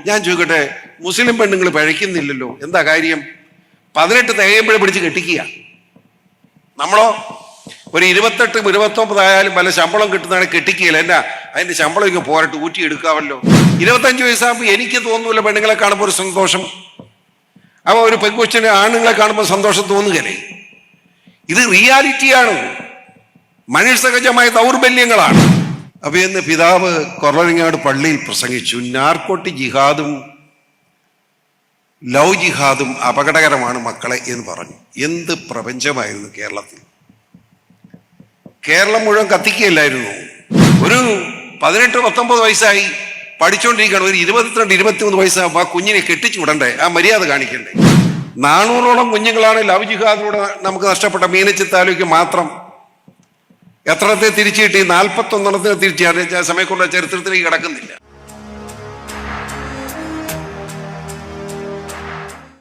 ഞാൻ ചോദിക്കട്ടെ, മുസ്ലിം പെണ്ണുങ്ങൾ പഴയ്ക്കുന്നില്ലല്ലോ, എന്താ കാര്യം? 18 തികയുമ്പോഴേ പിടിച്ച് കെട്ടിക്കുക. നമ്മളോ ഒരു 28, 29 ആയാലും വല്ല ശമ്പളം കിട്ടുന്നതാണ് കെട്ടിക്കുകയില്ല. എന്നാ അതിന്റെ ശമ്പളം ഇങ്ങനെ പോരട്ട് ഊറ്റി എടുക്കാമല്ലോ. 25 വയസ്സാകുമ്പോൾ എനിക്ക് തോന്നൂല പെണ്ണുങ്ങളെ കാണുമ്പോൾ ഒരു സന്തോഷം. അപ്പോൾ ഒരു പെൺകൊച്ചിന് ആണുങ്ങളെ കാണുമ്പോൾ സന്തോഷം തോന്നുകയല്ലേ? ഇത് റിയാലിറ്റിയാണ്, മനുഷ്യസഹജമായ ദൗർബല്യങ്ങളാണ്. അപ്പൊ എന്ന് പിതാവ് കൊറവങ്ങാട് പള്ളിയിൽ പ്രസംഗിച്ചു, നാർക്കോട്ടിക് ജിഹാദും ലവ് ജിഹാദും അപകടകരമാണ് മക്കളെ എന്ന് പറഞ്ഞു. എന്ത് പ്രപഞ്ചമായിരുന്നു കേരളത്തിൽ! കേരളം മുഴുവൻ കത്തിക്കുകയല്ലായിരുന്നു. ഒരു 18, 19 വയസ്സായി പഠിച്ചുകൊണ്ടിരിക്കണം. ഒരു 22, 23 വയസ്സാകുമ്പോൾ ആ കുഞ്ഞിനെ കെട്ടിച്ചു വിടണ്ടേ? ആ മര്യാദ കാണിക്കണ്ടേ? 400ഓളം കുഞ്ഞുങ്ങളാണ് ലവ് ജിഹാദിലൂടെ നമുക്ക് നഷ്ടപ്പെട്ട. മീനച്ചി താലൂക്ക് മാത്രം എത്രത്തെ തിരിച്ചു കിട്ടി? 41 തിരിച്ചു. സമയക്കുള്ള ചരിത്രത്തിലേക്ക് കിടക്കുന്നില്ല.